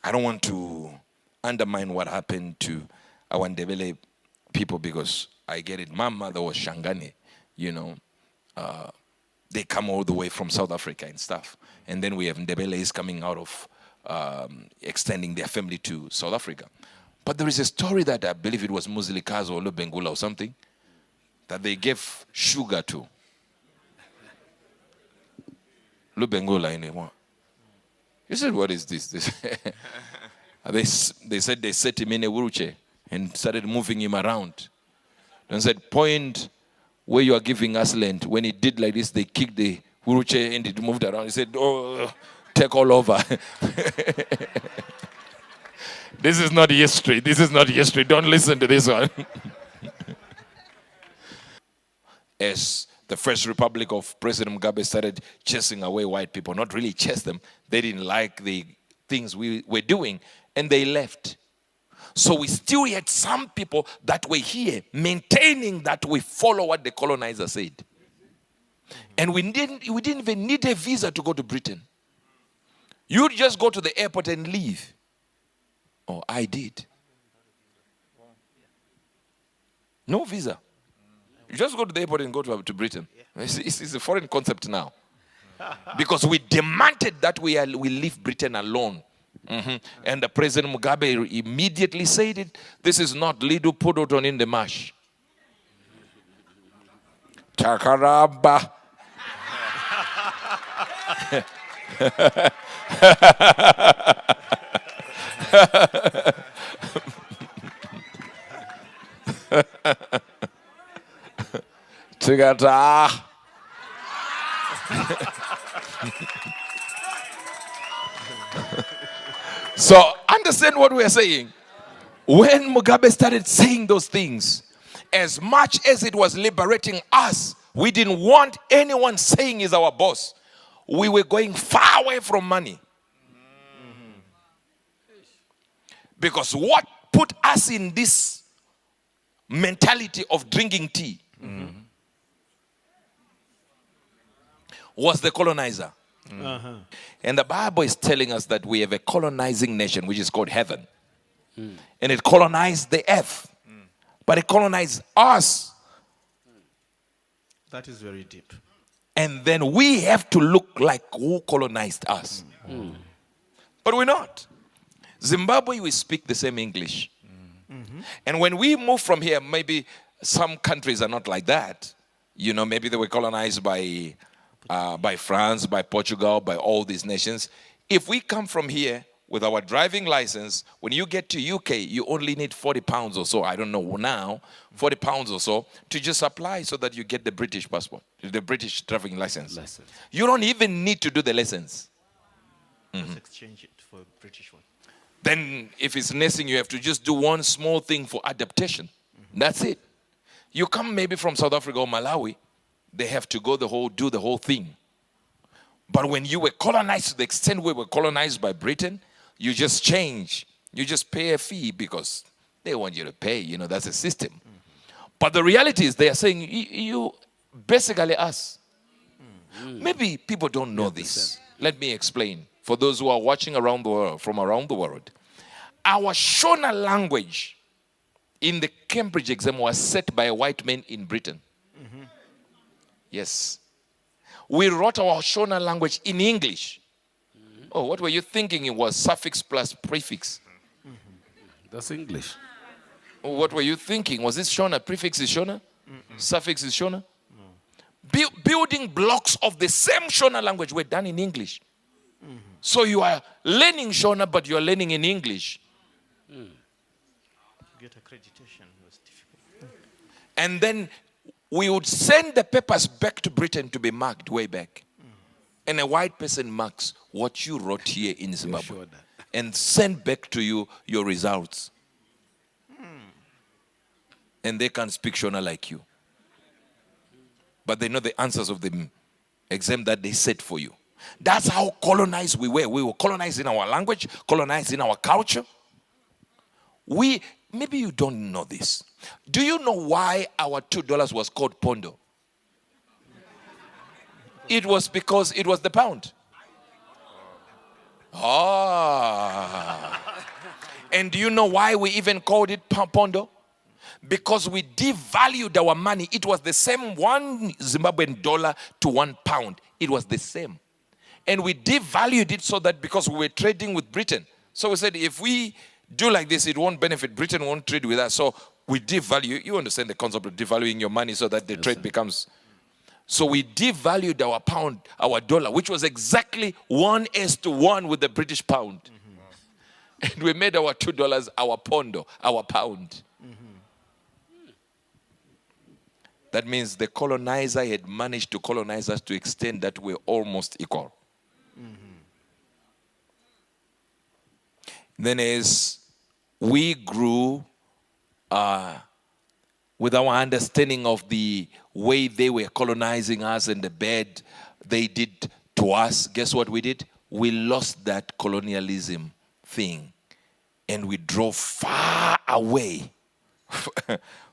I don't want to undermine what happened to our Ndebele people because I get it. My mother was Shangane, you know. They come all the way from South Africa and stuff. And then we have Ndebele's coming out of extending their family to South Africa. But there is a story that I believe it was Muzilikazi or Lubengula or something that they gave sugar to. Lubengula anymore. You said, what is this? They said they set him in a wheelchair and started moving him around. And said, point where you are giving us land. When he did like this, they kicked the wheelchair and it moved around. He said, oh, take all over. This is not history. This is not history. Don't listen to this one. As the first republic of President Mugabe started chasing away white people, not really chase them, they didn't like the things we were doing, and they left. So we still had some people that were here maintaining that we follow what the colonizer said. And we didn't even need a visa to go to Britain. You'd just go to the airport and leave. Oh, I did. No visa. You just go to the airport and go to Britain. It's a foreign concept now. Because we demanded that we leave Britain alone. And the President Mugabe immediately said it. This is not Lido Pudoton in the mash. Takaraba. Tigata. So understand what we are saying. When Mugabe started saying those things, as much as it was liberating us, we didn't want anyone saying he's our boss. We were going far away from money. Because what put us in this mentality of drinking tea was the colonizer. And the Bible is telling us that we have a colonizing nation which is called heaven. And it colonized the earth. But it colonized us. That is very deep. And then we have to look like who colonized us. But we're not. Zimbabwe, we speak the same English. And when we move from here, maybe some countries are not like that. You know, maybe they were colonized by France, by Portugal, by all these nations. If we come from here with our driving license, when you get to UK, you only need 40 pounds or so, I don't know now, 40 pounds or so, to just apply so that you get the British passport, the British driving license. You don't even need to do the lessons. Let's exchange it for a British one. Then if it's nursing, you have to just do one small thing for adaptation. That's it. You come maybe from South Africa or Malawi, they have to go do the whole thing. But when you were colonized to the extent we were colonized by Britain, you just change. You just pay a fee because they want you to pay. You know, that's a system. But the reality is they are saying, you basically us. Maybe people don't know this. Let me explain. For those who are watching around the world, from around the world, our Shona language in the Cambridge exam was set by a white man in Britain. Yes. We wrote our Shona language in English. Oh, what were you thinking? It was suffix plus prefix. That's English. Oh, what were you thinking? Was this Shona? Prefix is Shona? Suffix is Shona? Building blocks of the same Shona language were done in English. So you are learning Shona, but you are learning in English. Get accreditation was difficult. And then we would send the papers back to Britain to be marked way back. And a white person marks what you wrote here in Zimbabwe and send back to you your results. And they can't speak Shona like you. But they know the answers of the exam that they set for you. That's how colonized we were. We were colonized in our language, colonized in our culture. Maybe you don't know this. Do you know why our $2 was called pondo? It was because it was the pound. Ah. And do you know why we even called it pondo? Because we devalued our money. It was the same 1 Zimbabwean dollar to 1 pound. It was the same. And we devalued it so that because we were trading with Britain. So we said, if we do like this, it won't benefit. Britain won't trade with us. So we devalue. You understand the concept of devaluing your money so that the trade becomes. So we devalued our pound, our dollar, which was exactly 1:1 with the British pound. And we made our $2 our pondo, our pound. That means the colonizer had managed to colonize us to extend that we're almost equal. Then as we grew with our understanding of the way they were colonizing us and the bad they did to us, guess what we did? We lost that colonialism thing and we drove far away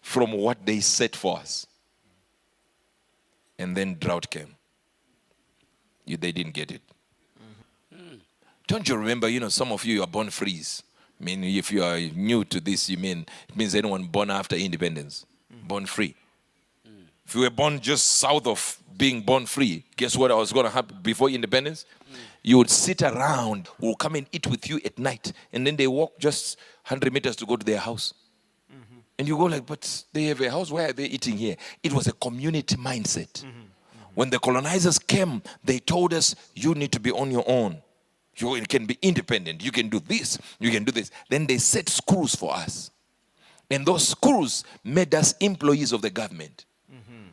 from what they set for us. And then drought came. They didn't get it. Don't you remember, some of you are born frees. I mean, if you are new to this, it means anyone born after independence, born free. If you were born just south of being born free, guess what was going to happen before independence? You would sit around, will come and eat with you at night, and then they walk just 100 meters to go to their house. And you go like, but they have a house, why are they eating here? It was a community mindset. When the colonizers came, they told us, you need to be on your own. You can be independent. You can do this. You can do this. Then they set schools for us. And those schools made us employees of the government.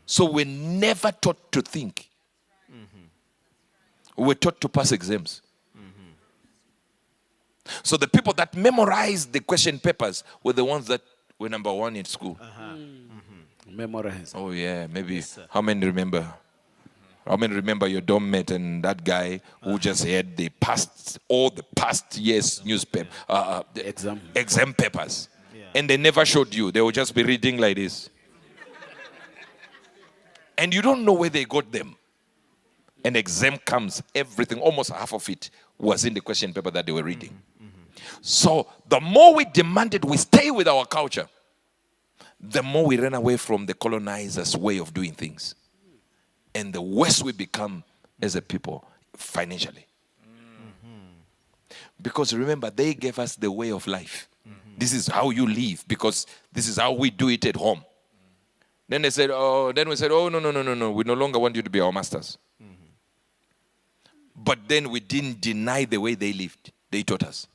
So we're never taught to think. We were taught to pass exams. So the people that memorized the question papers were the ones that were number 1 in school. Memorize. Oh yeah, maybe. Yes, sir. How many remember? How many remember your dorm mate and that guy who just had all the past years newspaper exam papers, and they never showed you. They would just be reading like this, and you don't know where they got them. An exam comes, everything, almost half of it was in the question paper that they were reading. So the more we demanded we stay with our culture, the more we ran away from the colonizers' way of doing things. And the worse we become as a people financially. Because remember, they gave us the way of life. This is how you live, because this is how we do it at home. Then we said, oh, no, we no longer want you to be our masters. But then we didn't deny the way they lived. They taught us.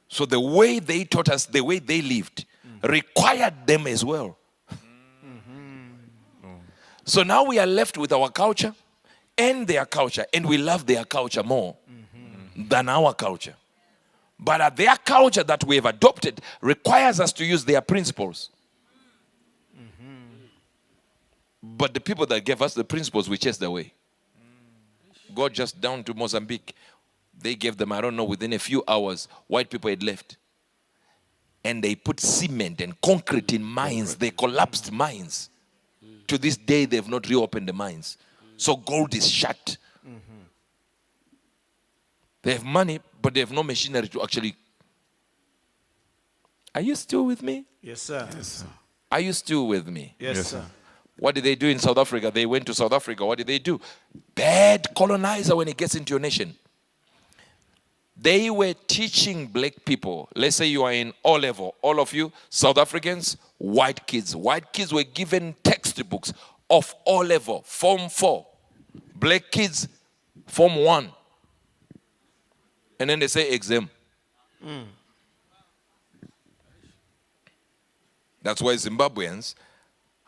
So the way they taught us, the way they lived, required them as well. So now we are left with our culture and their culture, and we love their culture more than our culture. But their culture that we have adopted requires us to use their principles. But the people that gave us the principles, we chased away. Go just down to Mozambique. They gave them, I don't know, within a few hours, white people had left. And they put cement and concrete in mines. They collapsed mines. To this day, they have not reopened the mines. So gold is shut. They have money, but they have no machinery to actually. Are you still with me? Yes, sir. Yes, sir. Are you still with me? Yes, sir. What did they do in South Africa? They went to South Africa. What did they do? Bad colonizer when it gets into your nation. They were teaching black people. Let's say you are in O level. All of you, South Africans, white kids. White kids were given textbooks of O level, Form 4. Black kids, Form 1. And then they say exam. That's why Zimbabweans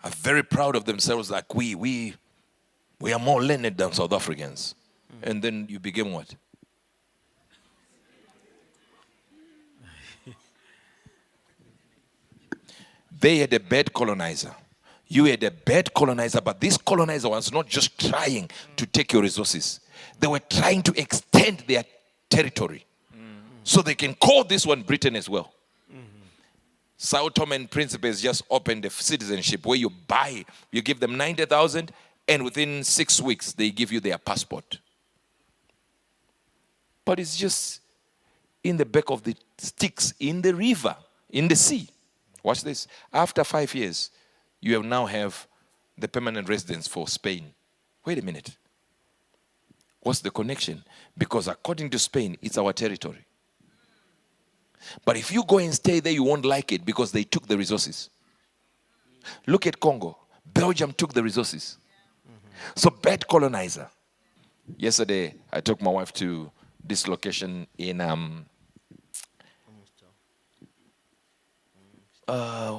are very proud of themselves, like we are more learned than South Africans. And then you became what? They had a bad colonizer. You had a bad colonizer, but this colonizer was not just trying to take your resources. They were trying to extend their territory. So they can call this one Britain as well. Sao Tome and Principe has just opened a citizenship where you buy, you give them 90,000, and within 6 weeks they give you their passport. But it's just in the back of the sticks in the river, in the sea. Watch this. After 5 years, you now have the permanent residence for Spain. Wait a minute. What's the connection? Because according to Spain, it's our territory. But if you go and stay there, you won't like it because they took the resources. Look at Congo. Belgium took the resources. So bad colonizer. Yesterday, I took my wife to this location in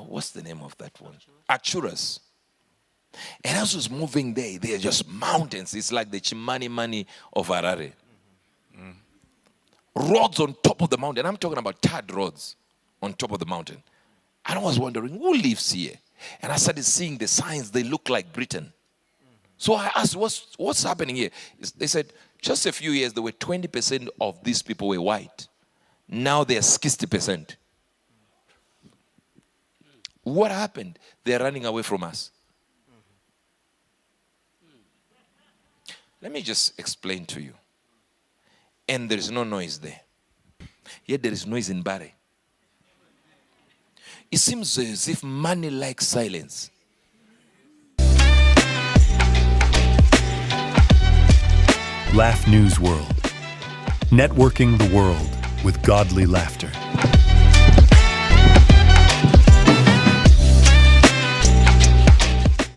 what's the name of that one? Achuras. And as I was moving there, they're just mountains. It's like the Chimani of Harare. Roads on top of the mountain. I'm talking about tarred roads on top of the mountain. And I was wondering, who lives here? And I started seeing the signs. They look like Britain. So I asked, what's happening here? They said, just a few years, there were 20% of these people were white. Now they're 60%. What happened? They're running away from us. Let me just explain to you. And there is no noise there. Yet there is noise in Bari. It seems as if money likes silence. Laugh News World. Networking the world with godly laughter.